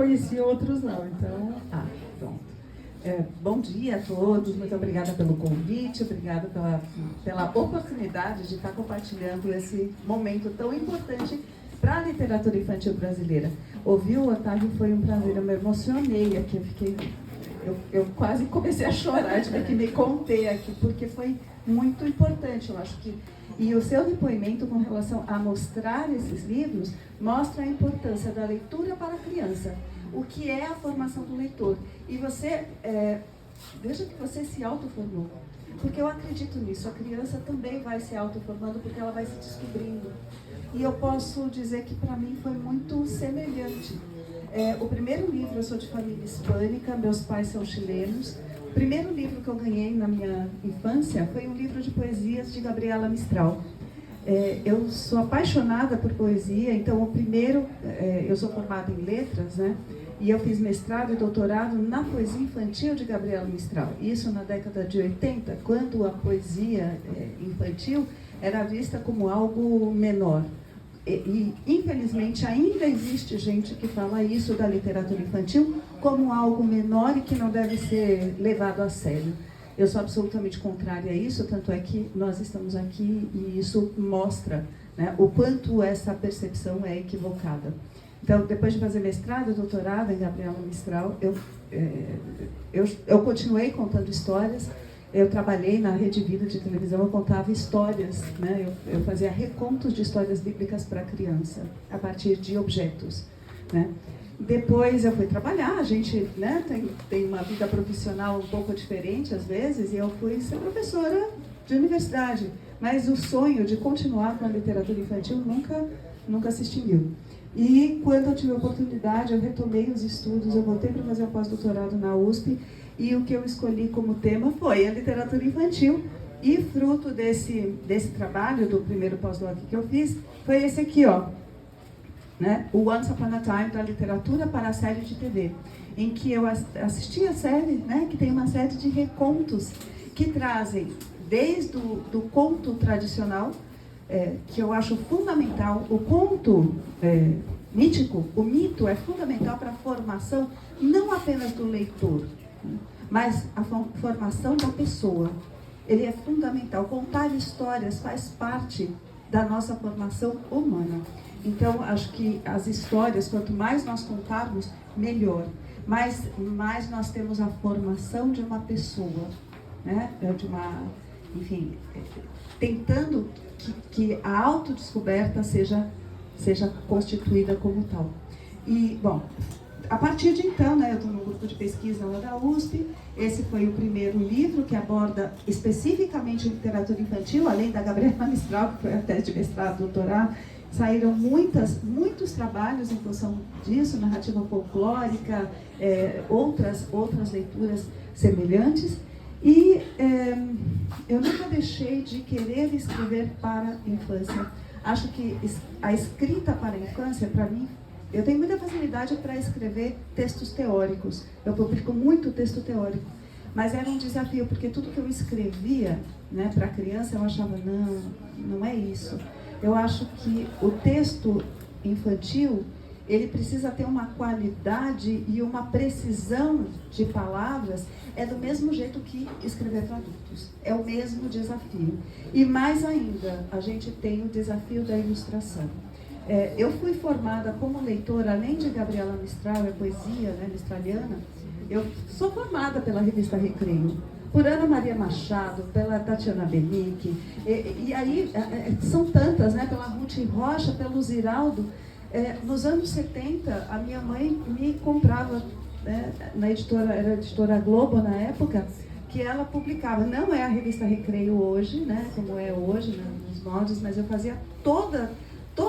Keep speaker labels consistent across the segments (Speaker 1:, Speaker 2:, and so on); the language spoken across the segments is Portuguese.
Speaker 1: Conheci outros não, então...
Speaker 2: Pronto. Bom dia a todos, muito obrigada pelo convite, obrigada pela oportunidade de estar compartilhando esse momento tão importante para a literatura infantil brasileira. Ouvir o Otávio foi um prazer, eu me emocionei aqui, eu quase comecei a chorar, tive que me conter aqui, porque foi muito importante, eu acho que... E o seu depoimento com relação a mostrar esses livros mostra a importância da leitura para a criança. O que é a formação do leitor. E você, veja que você se autoformou. Porque eu acredito nisso, a criança também vai se autoformando porque ela vai se descobrindo. E eu posso dizer que para mim foi muito semelhante. O primeiro livro, eu sou de família hispânica, meus pais são chilenos. O primeiro livro que eu ganhei na minha infância foi um livro de poesias de Gabriela Mistral. Eu sou apaixonada por poesia, então o primeiro, eu sou formada em letras, né? E eu fiz mestrado e doutorado na poesia infantil de Gabriela Mistral. Isso na década de 80, quando a poesia infantil era vista como algo menor. E infelizmente ainda existe gente que fala isso da literatura infantil como algo menor e que não deve ser levado a sério. Eu sou absolutamente contrária a isso, tanto é que nós estamos aqui e isso mostra, né, o quanto essa percepção é equivocada. Então, depois de fazer mestrado e doutorado em Gabriela Mistral, eu continuei contando histórias. Eu trabalhei na Rede Vida de televisão, eu contava histórias, né? Eu fazia recontos de histórias bíblicas para criança, a partir de objetos, né? Depois eu fui trabalhar, a gente, né, tem uma vida profissional um pouco diferente às vezes, e eu fui ser professora de universidade, mas o sonho de continuar com a literatura infantil nunca se extinguiu. E quando eu tive a oportunidade, eu retomei os estudos, eu voltei para fazer o pós-doutorado na USP, e o que eu escolhi como tema foi a literatura infantil, e fruto desse trabalho, do primeiro pós-doc que eu fiz, foi esse aqui, ó, né? O Once Upon a Time, da literatura para a série de TV, em que eu assisti a série, né, que tem uma série de recontos que trazem desde do conto tradicional, que eu acho fundamental, o conto mítico, o mito é fundamental para a formação não apenas do leitor, mas a formação da pessoa. Ele é fundamental. Contar histórias faz parte da nossa formação humana. Então, acho que as histórias, quanto mais nós contarmos, melhor. Mas mais nós temos a formação de uma pessoa, né? Enfim, tentando que a autodescoberta seja constituída como tal. E, bom, a partir de então, né, eu estou no grupo de pesquisa lá da USP, esse foi o primeiro livro que aborda especificamente literatura infantil, além da Gabriela Mistral, que foi a tese de mestrado, doutorado, saíram muitos trabalhos em função disso, narrativa folclórica, outras leituras semelhantes, e eu nunca deixei de querer escrever para a infância. Acho que a escrita para a infância, para mim, eu tenho muita facilidade para escrever textos teóricos. Eu publico muito texto teórico. Mas era um desafio, porque tudo que eu escrevia, né, para a criança, eu achava, não é isso. Eu acho que o texto infantil, ele precisa ter uma qualidade e uma precisão de palavras, do mesmo jeito que escrever para adultos. É o mesmo desafio. E mais ainda, a gente tem o desafio da ilustração. Eu fui formada como leitora, além de Gabriela Mistral, a poesia, né, mistraliana, eu sou formada pela revista Recreio, por Ana Maria Machado, pela Tatiana Benique, e aí são tantas, né, pela Ruth Rocha, pelo Ziraldo. Nos anos 70, a minha mãe me comprava, né, na editora, era a editora Globo na época, que ela publicava, não é a revista Recreio hoje, né, como é hoje, né, nos moldes, mas eu fazia toda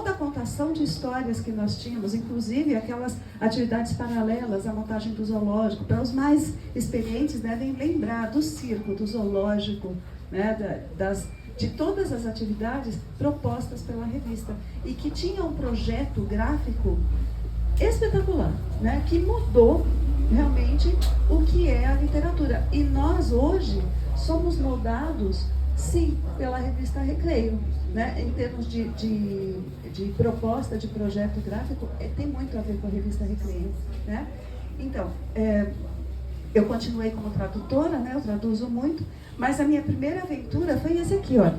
Speaker 2: a contação de histórias que nós tínhamos, inclusive aquelas atividades paralelas à montagem do zoológico. Para os mais experientes devem lembrar do circo, do zoológico, né, de todas as atividades propostas pela revista, e que tinha um projeto gráfico espetacular, né, que mudou realmente o que é a literatura. E nós hoje somos moldados Sim, pela revista Recreio. Né? Em termos de proposta, de projeto gráfico, tem muito a ver com a revista Recreio. Né? Então, eu continuei como tradutora, né? Eu traduzo muito, mas a minha primeira aventura foi esse aqui, olha.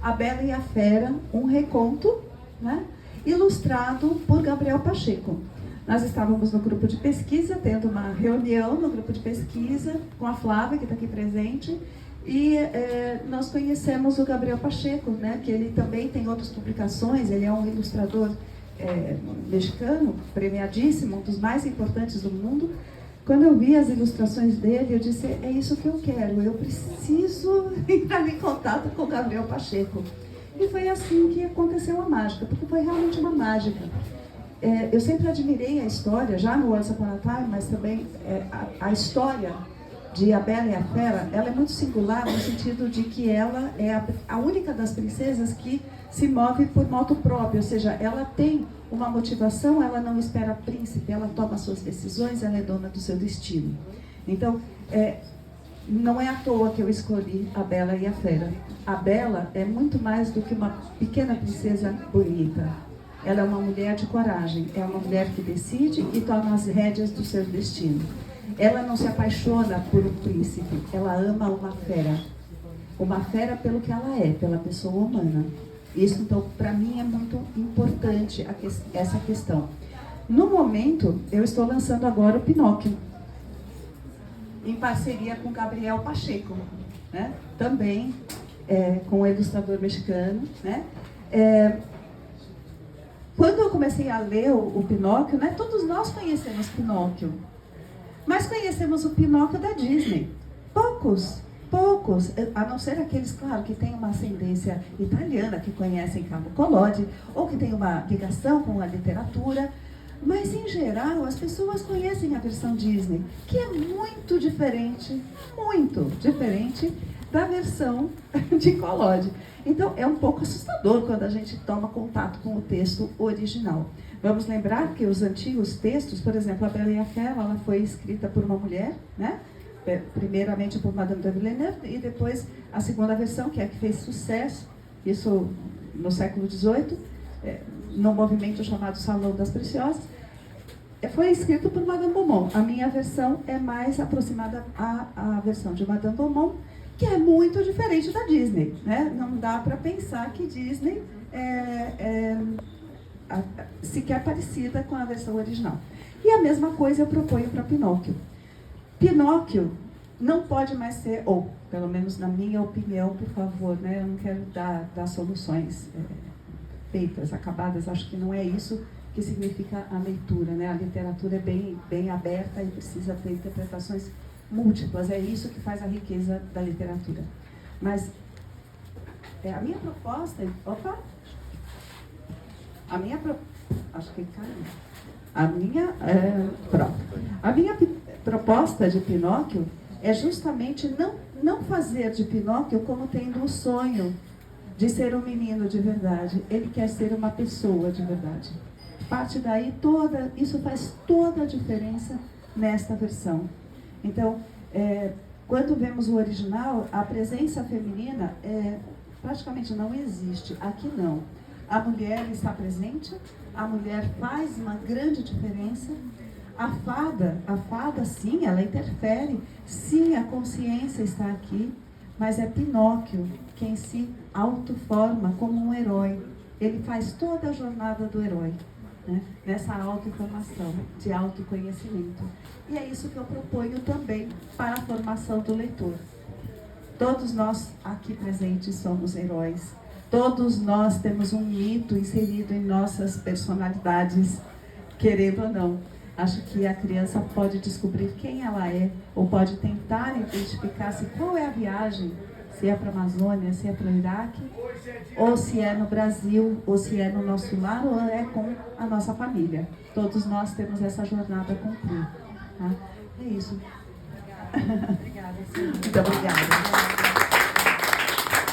Speaker 2: A Bela e a Fera, um reconto, né? Ilustrado por Gabriel Pacheco. Nós estávamos no grupo de pesquisa, tendo uma reunião no grupo de pesquisa com a Flávia, que está aqui presente, e nós conhecemos o Gabriel Pacheco, né? Que ele também tem outras publicações, ele é um ilustrador mexicano, premiadíssimo, um dos mais importantes do mundo. Quando eu vi as ilustrações dele, eu disse, é isso que eu quero, eu preciso entrar em contato com o Gabriel Pacheco. E foi assim que aconteceu a mágica, porque foi realmente uma mágica. Eu sempre admirei a história, já no Once Upon a Time, mas também a história de A Bela e a Fera, ela é muito singular no sentido de que ela é a única das princesas que se move por moto próprio, ou seja, ela tem uma motivação, ela não espera príncipe, ela toma suas decisões, ela é dona do seu destino. Então, não é à toa que eu escolhi A Bela e a Fera. A Bela é muito mais do que uma pequena princesa bonita. Ela é uma mulher de coragem, é uma mulher que decide e toma as rédeas do seu destino. Ela não se apaixona por um príncipe, ela ama uma fera pelo que ela é, pela pessoa humana. Isso, então, para mim é muito importante essa questão. No momento, eu estou lançando agora o Pinóquio, em parceria com Gabriel Pacheco, né? Também com o ilustrador mexicano. Né? Quando eu comecei a ler o Pinóquio, né, todos nós conhecemos Pinóquio, mas conhecemos o Pinóquio da Disney. Poucos, a não ser aqueles, claro, que têm uma ascendência italiana, que conhecem Carlo Collodi, ou que têm uma ligação com a literatura, mas, em geral, as pessoas conhecem a versão Disney, que é muito diferente da versão de Collodi. Então, é um pouco assustador quando a gente toma contato com o texto original. Vamos lembrar que os antigos textos, por exemplo, A Bela e a Fera, ela foi escrita por uma mulher, né? Primeiramente por Madame de Villeneuve, e depois a segunda versão, que é a que fez sucesso, isso no século XVIII, no movimento chamado Salão das Preciosas, foi escrito por Madame Beaumont. A minha versão é mais aproximada à versão de Madame Beaumont, que é muito diferente da Disney. Né? Não dá para pensar que Disney é sequer parecida com a versão original. E a mesma coisa eu proponho para Pinóquio. Pinóquio não pode mais ser, ou pelo menos na minha opinião, por favor, né? Eu não quero dar soluções feitas, acabadas, acho que não é isso que significa a leitura, né? A literatura é bem aberta e precisa ter interpretações múltiplas, é isso que faz a riqueza da literatura. Mas a minha proposta, acho que caiu. A minha proposta de Pinóquio é justamente não fazer de Pinóquio como tendo o sonho de ser um menino de verdade. Ele quer ser uma pessoa de verdade. Parte daí, isso faz toda a diferença nesta versão. Então, quando vemos o original, a presença feminina praticamente não existe. Aqui não. A mulher está presente, a mulher faz uma grande diferença. A fada, sim, ela interfere. Sim, a consciência está aqui, mas é Pinóquio quem se autoforma como um herói. Ele faz toda a jornada do herói, né? Nessa autoinformação, de autoconhecimento. E é isso que eu proponho também para a formação do leitor. Todos nós aqui presentes somos heróis. Todos nós temos um mito inserido em nossas personalidades, querendo ou não. Acho que a criança pode descobrir quem ela é, ou pode tentar identificar-se qual é a viagem, se é para a Amazônia, se é para o Iraque, ou se é no Brasil, ou se é no nosso lar, ou é com a nossa família. Todos nós temos essa jornada a cumprir. Tá? É isso. Obrigada. Muito obrigada.